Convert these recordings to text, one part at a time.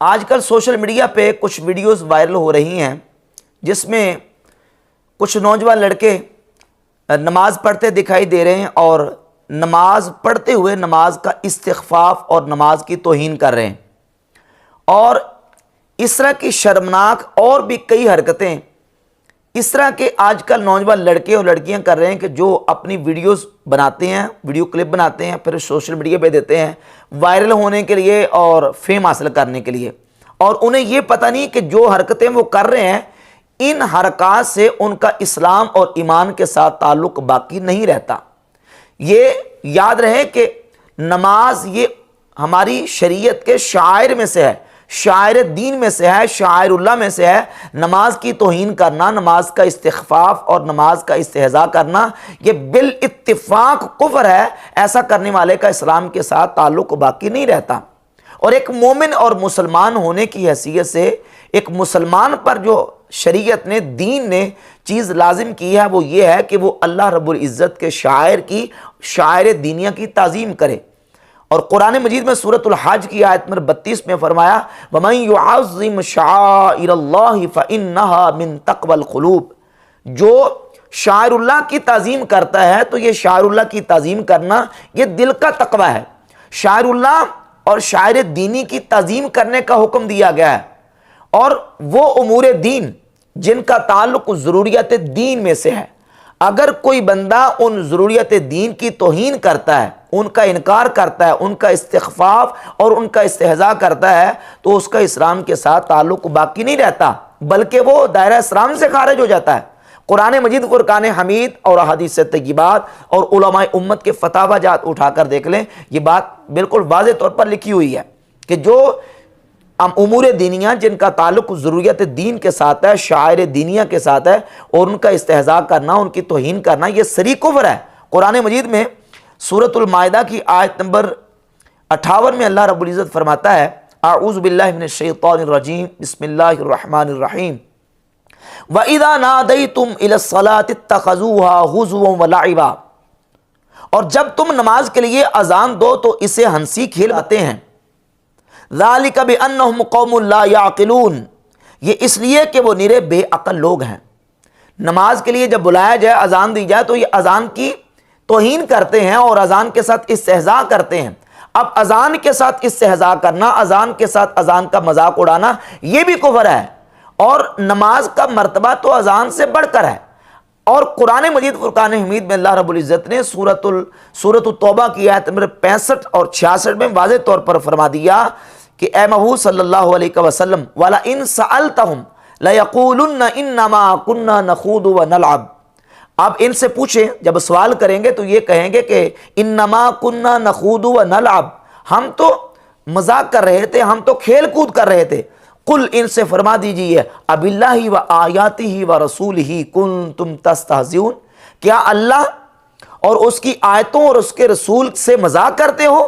آج کل social media پہ کچھ ویڈیوز وائرل ہو رہی ہیں جس میں کچھ نوجوان لڑکے نماز پڑھتے دکھائی دے رہے ہیں اور نماز پڑھتے ہوئے نماز کا استخفاف اور نماز کی توہین کر رہے ہیں، اور اس طرح کی شرمناک اور بھی کئی حرکتیں اس طرح کے آج کل نوجوان لڑکے اور لڑکیاں کر رہے ہیں کہ جو اپنی ویڈیوز بناتے ہیں، ویڈیو کلپ بناتے ہیں، پھر سوشل میڈیا پہ دیتے ہیں وائرل ہونے کے لیے اور فیم حاصل کرنے کے لیے، اور انہیں یہ پتہ نہیں کہ جو حرکتیں وہ کر رہے ہیں ان حرکات سے ان کا اسلام اور ایمان کے ساتھ تعلق باقی نہیں رہتا۔ یہ یاد رہے کہ نماز یہ ہماری شریعت کے شعائر میں سے ہے، شاعر دین میں سے ہے، شاعر اللہ میں سے ہے۔ نماز کی توہین کرنا، نماز کا استخفاف اور نماز کا استہزاء کرنا یہ بالاتفاق کفر ہے۔ ایسا کرنے والے کا اسلام کے ساتھ تعلق باقی نہیں رہتا، اور ایک مومن اور مسلمان ہونے کی حیثیت سے ایک مسلمان پر جو شریعت نے، دین نے چیز لازم کی ہے وہ یہ ہے کہ وہ اللہ رب العزت کے شاعر کی، شاعر دینیہ کی تعظیم کرے۔ اور قرآن مجید میں سورۃ الحج کی آیت نمبر 32 میں فرمایا وَمَن يُعَظِّمْ شَعَائِرَ اللَّهِ فَإِنَّهَا مِن تَقْوَى الْقُلُوبِ، جو شاعر اللہ کی تعظیم کرتا ہے تو یہ شاعر اللہ کی تعظیم کرنا یہ دل کا تقوی ہے۔ شاعر اللہ اور شاعر دینی کی تعظیم کرنے کا حکم دیا گیا ہے، اور وہ امور دین جن کا تعلق ضروریات دین میں سے ہے۔ اگر کوئی بندہ ان ضروریات دین کی توہین کرتا ہے، ان کا انکار کرتا ہے، ان کا استخفاف اور ان کا استہزاء کرتا ہے تو اس کا اسلام کے ساتھ تعلق باقی نہیں رہتا، بلکہ وہ دائرہ اسلام سے خارج ہو جاتا ہے۔ قرآن مجید، فرقان حمید اور احادیث طیبات اور علماء امت کے فتاوی جات اٹھا کر دیکھ لیں، یہ بات بالکل واضح طور پر لکھی ہوئی ہے کہ جو امور دینیہ جن کا تعلق ضروریات دین کے ساتھ ہے، شاعر دینیہ کے ساتھ ہے، اور ان کا استہزاء کرنا، ان کی توہین کرنا یہ صریح کفر ہے۔ قرآن مجید میں سورۃ المائدہ کی آیت نمبر 58 میں اللہ رب العزت فرماتا ہے اعوذ باللہ من الشیطان الرجیم بسم اللہ الرحمن الرحیم وَإِذَا نَادَيْتُمْ إِلَى الصَّلَاةِ اتَّخَذُوهَا هُزُوًا وَلَعِبًا، اور جب تم نماز کے لیے اذان دو تو اسے ہنسی کھیلاتے ہیں۔ ذَلِكَ بِأَنَّهُمْ قَوْمٌ لَا يَعْقِلُونَ، یہ اس لیے کہ وہ نرے بے عقل لوگ ہیں۔ نماز کے لیے جب بلایا جائے، اذان دی جائے تو یہ اذان کی توہین کرتے ہیں اور اذان کے ساتھ استہزاء کرتے ہیں۔ اب اذان کے ساتھ استہزاء کرنا، اذان کے ساتھ اذان کا مذاق اڑانا یہ بھی کفر ہے، اور نماز کا مرتبہ تو اذان سے بڑھ کر ہے۔ اور قرآن مجید فرقان حمید میں اللہ رب العزت نے سورۃ التوبہ کی آیت نمبر 65 اور 66 میں واضح طور پر فرما دیا کہ اے محبوب صلی اللہ علیہ وسلم وَلَئِن سَأَلْتَهُمْ لَيَقُولُنَّ إِنَّمَا كُنَّا نَخُوضُ وَنَلْعَبُ، آپ ان سے پوچھیں، جب سوال کریں گے تو یہ کہیں گے کہ انما کننا نخوض ونلعب، ہم تو مذاق کر رہے تھے، ہم تو کھیل کود کر رہے تھے۔ قل، ان سے فرما دیجئے اب اللہ و آیاتہ و رسولہ کنتم تستہزئون، کیا اللہ اور اس کی آیتوں اور اس کے رسول سے مذاق کرتے ہو؟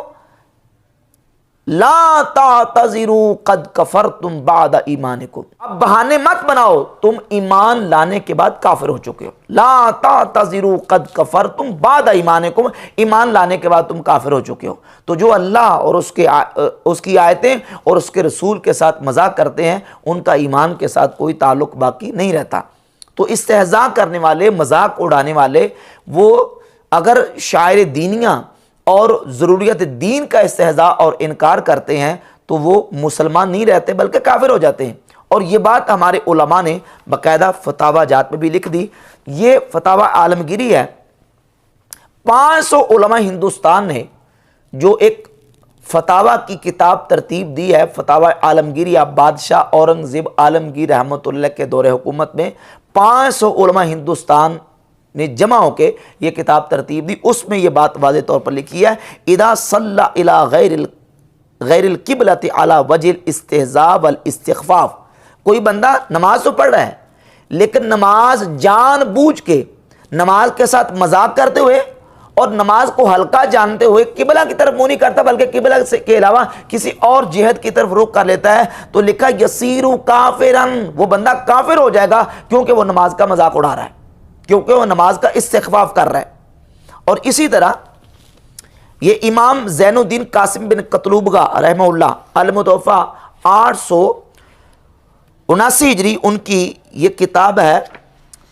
لا تعتذروا قد کفرتم بعد ایمانکم، اب بہانے مت بناؤ، تم ایمان لانے کے بعد کافر ہو چکے ہو۔ لا تعتذروا قد کفرتم بعد ایمانکم، ایمان لانے کے بعد تم کافر ہو چکے ہو۔ تو جو اللہ اور اس کی آیتیں اور اس کے رسول کے ساتھ مذاق کرتے ہیں ان کا ایمان کے ساتھ کوئی تعلق باقی نہیں رہتا۔ تو استہزاء کرنے والے، مذاق اڑانے والے، وہ اگر شاعر دینیہ اور ضروریات دین کا استہزاء اور انکار کرتے ہیں تو وہ مسلمان نہیں رہتے بلکہ کافر ہو جاتے ہیں۔ اور یہ بات ہمارے علماء نے باقاعدہ فتاوی جات میں بھی لکھ دی۔ یہ فتاوی عالمگیری ہے، 500 علماء ہندوستان نے جو ایک فتاوی کی کتاب ترتیب دی ہے، فتاوی عالمگیری، بادشاہ اورنگزیب عالمگیر رحمۃ اللہ کے دور حکومت میں 500 علماء ہندوستان نے جمع ہو کے یہ کتاب ترتیب دی۔ اس میں یہ بات واضح طور پر لکھی ہے اذا صلی الی غیر القبلۃ علی وجہ الاستہزاء والاستخفاف، کوئی بندہ نماز تو پڑھ رہا ہے لیکن نماز جان بوجھ کے نماز کے ساتھ مذاق کرتے ہوئے اور نماز کو ہلکا جانتے ہوئے قبلہ کی طرف منہ نہیں کرتا بلکہ قبلہ کے علاوہ کسی اور جہت کی طرف رخ کر لیتا ہے، تو لکھا یصیر کافرا، وہ بندہ کافر ہو جائے گا کیونکہ وہ نماز کا مذاق اڑا رہا ہے، کیونکہ وہ نماز کا استخفاف کر رہا ہے۔ اور اسی طرح یہ امام زین الدین قاسم بن قتلوبگہ رحمہ اللہ المتوفی 879 ہجری ان کی یہ کتاب ہے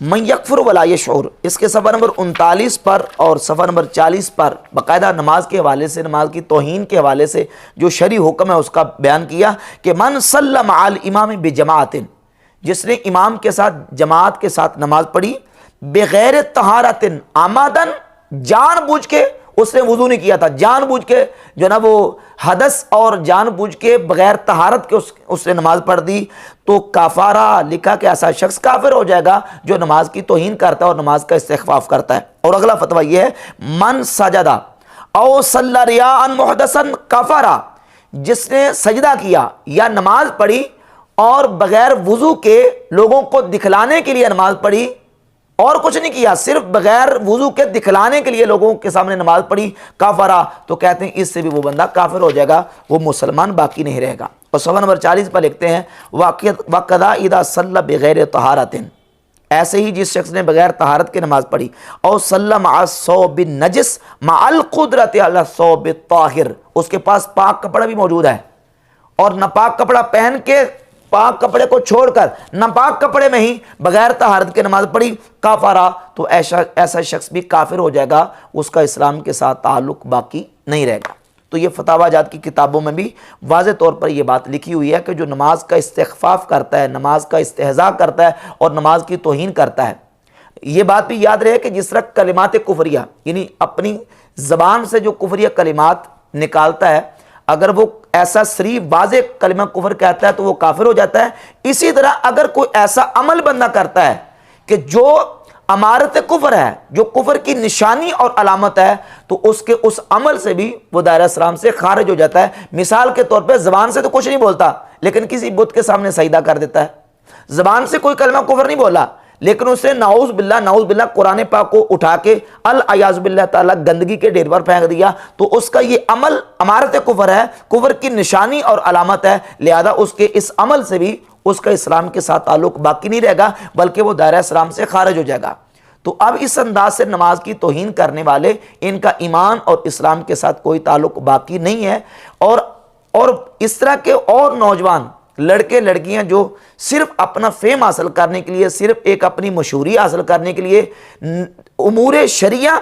من یکفر ولا یشعر، اس کے صفحہ نمبر 39 پر اور صفحہ نمبر 40 پر باقاعدہ نماز کے حوالے سے، نماز کی توہین کے حوالے سے جو شرعی حکم ہے اس کا بیان کیا کہ من صلی مع الامام بجماعت، جس نے امام کے ساتھ جماعت کے ساتھ نماز پڑھی، بغیر طہارت عمدن، جان بوجھ کے اس نے وضو نہیں کیا تھا، جان بوجھ کے جو نا وہ حدث اور جان بوجھ کے بغیر طہارت کے اس نے نماز پڑھ دی، تو کافارہ لکھا کہ ایسا شخص کافر ہو جائے گا جو نماز کی توہین کرتا ہے اور نماز کا استخفاف کرتا ہے۔ اور اگلا فتویٰ یہ ہے من سجدہ او صلی ریاء محدثا کفر، جس نے سجدہ کیا یا نماز پڑھی اور بغیر وضو کے لوگوں کو دکھلانے کے لیے نماز پڑھی اور کچھ نہیں کیا، صرف بغیر وضو کے دکھلانے کے لیے لوگوں کے سامنے نماز پڑھی، کافرہ، تو کہتے ہیں اس سے بھی وہ بندہ کافر ہو جائے گا، وہ مسلمان باقی نہیں رہے گا۔ اور صفحہ نمبر 40 پر لکھتے ہیں وَقَذَا اِذَا صَلَّى بِغَيْرِ طَهَارَةٍ، ایسے ہی جس شخص نے بغیر طہارت کے نماز پڑھی، او صلی مع الثوب النجس مع القدرۃ علی الثوب الطاہر، اس کے پاس پاک کپڑا بھی موجود ہے اور ناپاک کپڑا پہن کے پاک کپڑے کو چھوڑ کر ناپاک کپڑے میں ہی بغیر طہارت کے نماز پڑھی، کافرہ، تو ایسا شخص بھی کافر ہو جائے گا، اس کا اسلام کے ساتھ تعلق باقی نہیں رہے گا۔ تو یہ فتاویٰ جات کی کتابوں میں بھی واضح طور پر یہ بات لکھی ہوئی ہے کہ جو نماز کا استخفاف کرتا ہے، نماز کا استہزاء کرتا ہے اور نماز کی توہین کرتا ہے، یہ بات بھی یاد رہے کہ جس طرح کلمات کفریہ، یعنی اپنی زبان سے جو کفریہ کلمات نکالتا ہے، اگر وہ ایسا صریح واضح کلمہ کفر کہتا ہے تو وہ کافر ہو جاتا ہے، اسی طرح اگر کوئی ایسا عمل بندہ کرتا ہے کہ جو امارت کفر ہے، جو کفر کی نشانی اور علامت ہے، تو اس کے اس عمل سے بھی وہ دائرہ اسلام سے خارج ہو جاتا ہے۔ مثال کے طور پہ زبان سے تو کچھ نہیں بولتا لیکن کسی بت کے سامنے سجدہ کر دیتا ہے، زبان سے کوئی کلمہ کفر نہیں بولا لیکن اسے نعوذ باللہ قرآن پاک کو اٹھا کے العیاذ باللہ تعالیٰ گندگی کے ڈھیر پر پھینک دیا، تو اس کا یہ عمل امارت کفر ہے، کفر کی نشانی اور علامت ہے، لہذا اس کے اس عمل سے بھی اس کا اسلام کے ساتھ تعلق باقی نہیں رہے گا بلکہ وہ دائرہ اسلام سے خارج ہو جائے گا۔ تو اب اس انداز سے نماز کی توہین کرنے والے، ان کا ایمان اور اسلام کے ساتھ کوئی تعلق باقی نہیں ہے۔ اور اس طرح کے اور نوجوان لڑکے لڑکیاں جو صرف اپنا فیم حاصل کرنے کے لیے، صرف ایک اپنی مشہوری حاصل کرنے کے لیے امور شریعہ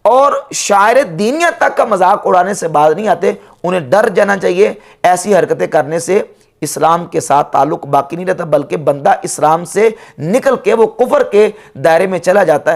اور شاعر دینیہ تک کا مذاق اڑانے سے باز نہیں آتے، انہیں ڈر جانا چاہیے۔ ایسی حرکتیں کرنے سے اسلام کے ساتھ تعلق باقی نہیں رہتا بلکہ بندہ اسلام سے نکل کے وہ کفر کے دائرے میں چلا جاتا ہے۔